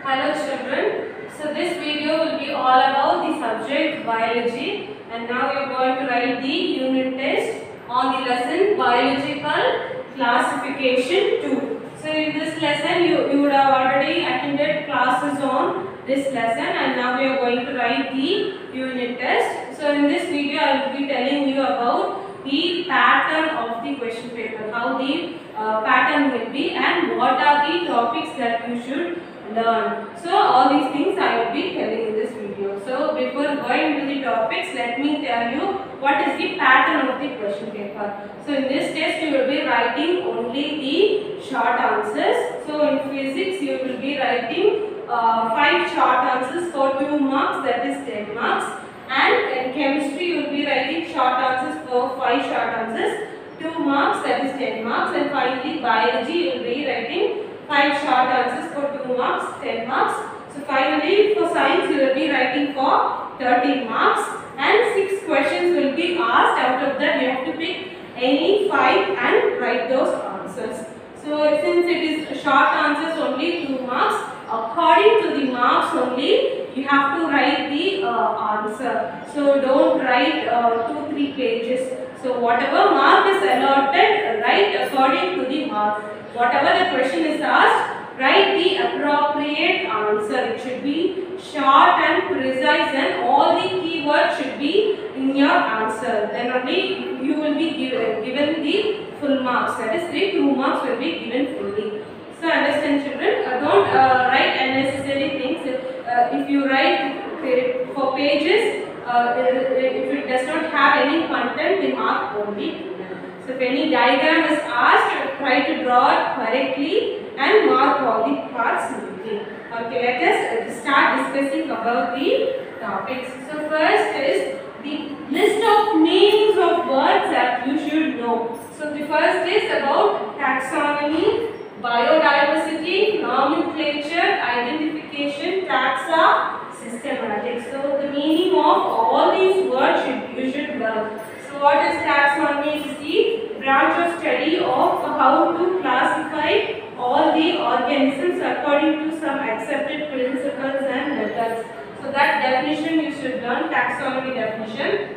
Hello children, so this video will be all about the subject biology, and now we are going to write the unit test on the lesson biological classification 2. So in this lesson you would have already attended classes on this lesson, and now we are going to write the unit test. So in this video I will be telling you about the pattern of the question paper, how the pattern will be and what are the topics that you should learn. So all these things I will be telling in this video. So before going into the topics, let me tell you what is the pattern of the question paper. So in this test you will be writing only the short answers. So in physics you will be writing 5 short answers for 2 marks, that is 10 marks. And in chemistry you will be writing short answers for 5 short answers, 2 marks, that is 10 marks. And finally biology you will be writing 5 short answers for 2 marks, 10 marks. So finally for science you will be writing for 30 marks, and 6 questions will be asked. Out of that you have to pick any 5 and write those answers. So since it is short answers only 2 marks, according to the marks only you have to write the answer. So don't write 2-3 pages. So whatever mark is allotted, write according to the mark. Whatever the question is asked, write the appropriate answer. It should be short and precise, and all the keywords should be in your answer. Then only you will be given the full marks. That is, the 2 marks will be given fully. So understand children, don't write unnecessary things. If you write for pages, if it does not have any content, the mark won't be given. So if any diagram is asked, try to draw it correctly and mark all the parts neatly. Okay, let us start discussing about the topics. So first is the list of names of words that you should know. So the first is about taxonomy, biodiversity, nomenclature, identification, taxa, systematic. So the meaning of all these words you should learn. So what is taxonomy? It is the branch of study of how to classify all the organisms according to some accepted principles and methods. So that definition you should learn, taxonomy definition.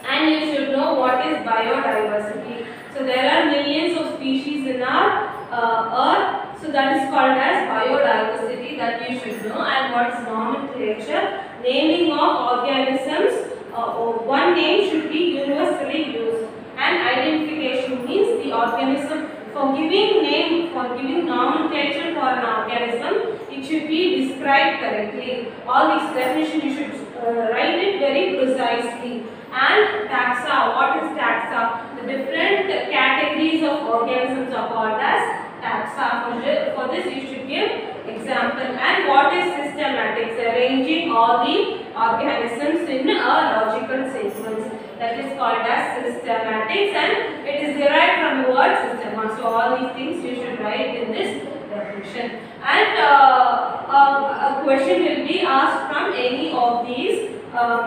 And you should know what is biodiversity. So there are millions of species in our earth. So that is called as biodiversity, that you should know. And what is nomenclature? Naming of organisms. One name should be universally used. And identification means the organism. For giving name, for giving nomenclature for an organism, it should be described correctly. All these definitions you should write it very precisely. And taxa, what is taxa? The different categories of organisms are called as taxa. For this you should give example. And what is systematics? Arranging all the organisms in a logical sequence. That is called as systematics, and it is derived from the word systema. So all these things you should write in this definition. And a question will be asked from any of these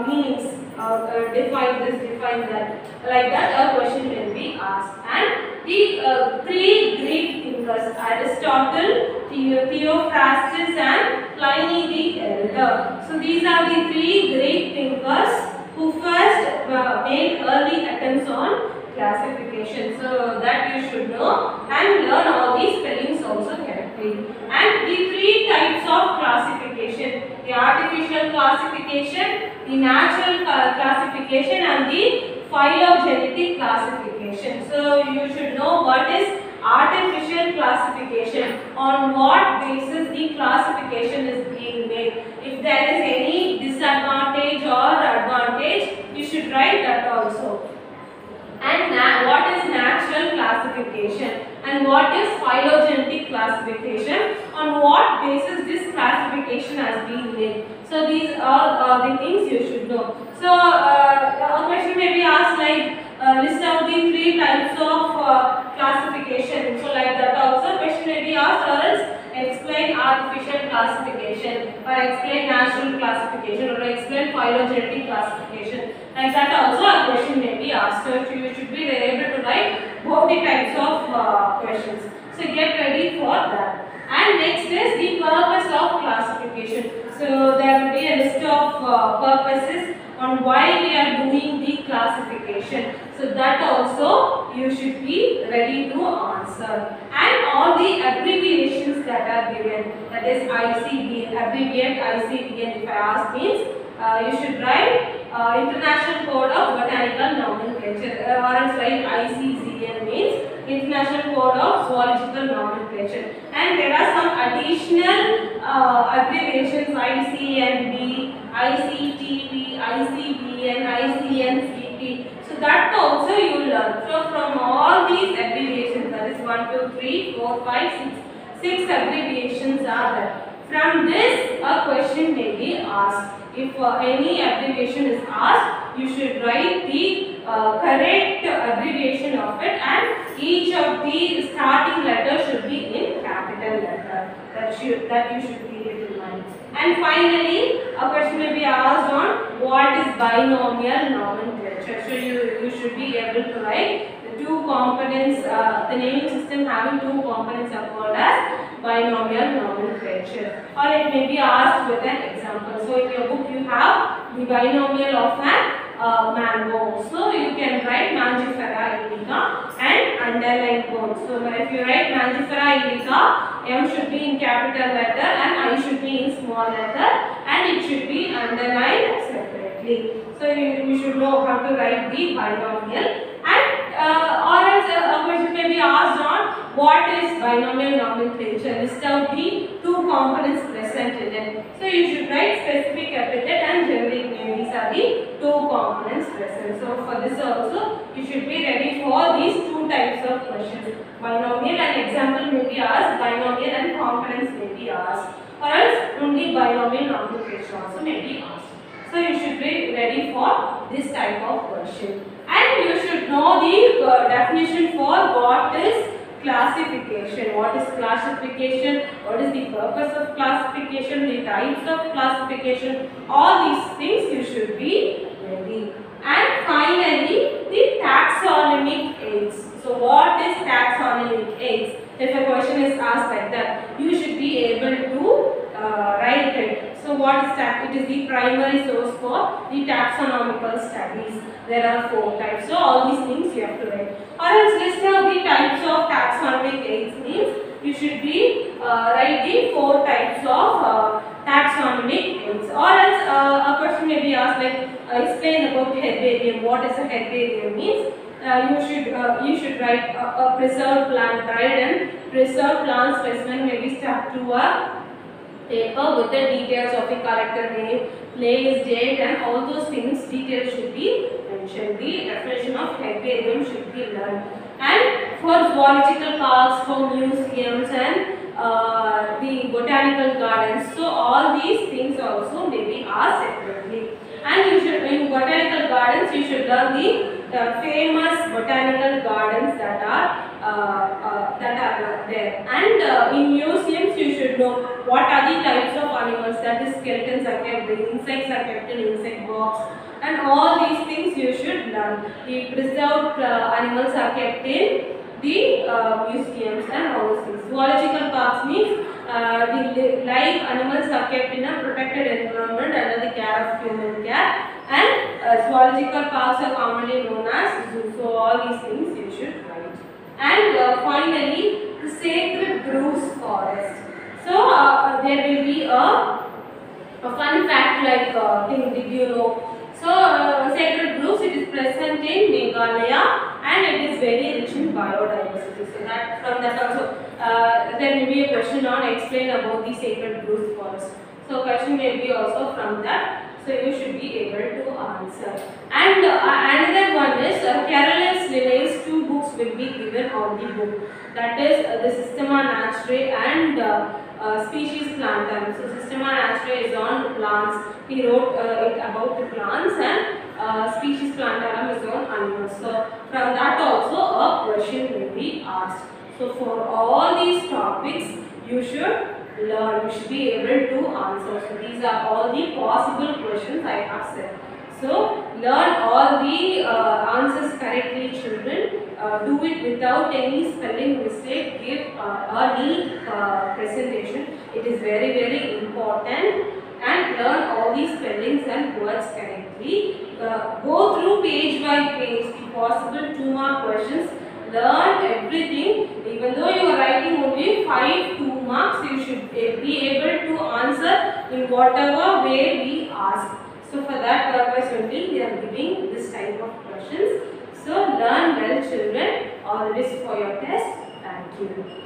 meanings. Define this, define that. Like that a question will be asked. And the 3 Greek thinkers, Aristotle, Theophrastus and Pliny the Elder. So these are the 3 Greek thinkers who first made early attempts on classification. So that you should know and learn all these spellings also correctly. And the 3 types of classification: the artificial classification, the natural classification and the phylogenetic classification. So you should know what is artificial classification, on what basis the classification is being made. If there is any disadvantage or advantage, you should write that also. And what is natural classification and what is phylogenetic classification, on what basis this classification has been made. So these are the things you should know. So a question may be asked like list out the 3 types of classification. So like that also question may be asked, or else explain artificial classification, or explain natural classification, or explain phylogenetic classification. Like that also a question may be asked. So you should be able to write both the types of questions. So get ready for that. And next is the purpose of classification. So there will be a list of purposes on why we are doing the classification. So that also you should be ready to answer. And all the abbreviations that are given, that is ICBN, abbreviate ICBN if I ask means you should write International Code of Botanical Nomenclature, or else write ICZN means International Code of Zoological Nomenclature. And there are some additional abbreviations, ICNB, ICTP, ICBN, ICNCP. So that also you will learn. So from all these abbreviations, that is 1, 2, 3, 4, 5, 6 abbreviations are there. From this, a question may be asked. If any abbreviation is asked, you should write the correct abbreviation of it, and each of the starting letters should be in capital letter. That you should keep it in mind. And finally, a question may be asked on what is binomial nomenclature. So you should be able to write the two components. The naming system having two components are called as binomial nomenclature, or it may be asked with an example. So in your book you have the binomial of an mango. So you can write Mangifera indica and underline both. So if you write Mangifera indica, M should be in capital letter and I should be in small letter, and it should be underlined separately. So you should know how to write the binomial. And or else a question may be asked on what is binomial nomenclature. List out the two components present in it. So you should write specific epithet and generic name. These are the two components present. So for this also you should be ready for these two types of questions. Binomial and example may be asked, binomial and components may be asked, or else only binomial nomenclature also may be asked. So you should be ready for this type of question. And you should know the definition for what is classification. What is classification? What is the purpose of classification? The types of classification. All these things you should be ready. And finally, the taxonomic aids. So what is taxonomic aids? If a question is asked like that, you should be able to write it. So what is that? It is the primary source for the taxonomical studies. There are 4 types. So all these things you have to write. Or else list out the types of taxonomic aids means you should be write the 4 types of taxonomic aids. Or else a question may be asked like explain about herbarium. What is a herbarium means? You should write a preserved plant, dried and preserved plant specimen may be stuck to a paper with the details of the collector name, place, date, and all those things details should be mentioned. The definition of herbarium should be learned. And for zoological parks, for museums and the botanical gardens, so all these things also may be asked separately. And you should, in botanical gardens, you should learn the famous botanical gardens that are there. And in museums, you should know what are the types of animals, that is skeletons are kept, the insects are kept in insect box, and all these things you should learn. The preserved animals are kept in the museums and all those things. Zoological parks means the live animals are kept in a protected environment under the care of human care, and zoological parks are commonly known as zoos. So all these things you should write. And finally, the sacred groves forest. So there will be a fun fact like thing, did you know? So sacred groves, it is present in Meghalaya and it is very rich in biodiversity. So that from that also there may be a question on explain about the sacred groves forest. So question may be also from that. So you should be able to answer. And another one is Carolus Linney's 2 books will be given on the book. That is the Systema Naturae and Species Plantarum. So Systema Naturae is on plants. He wrote it about the plants, and Species Plantarum is on animals. So from that also a question may be asked. So for all these topics you should learn, you should be able to answer. So these are all the possible questions I have said. So learn all the answers correctly, children. Do it without any spelling mistake. Give a neat presentation. It is very important. And and learn all these spellings and words correctly. Go through page by page the possible 2 mark questions. Learn everything. Even though you are writing only 5 2 marks, you should be able to answer in whatever way we ask. So for that purpose only we are giving this type of questions. So learn well children. All the best for your test. Thank you.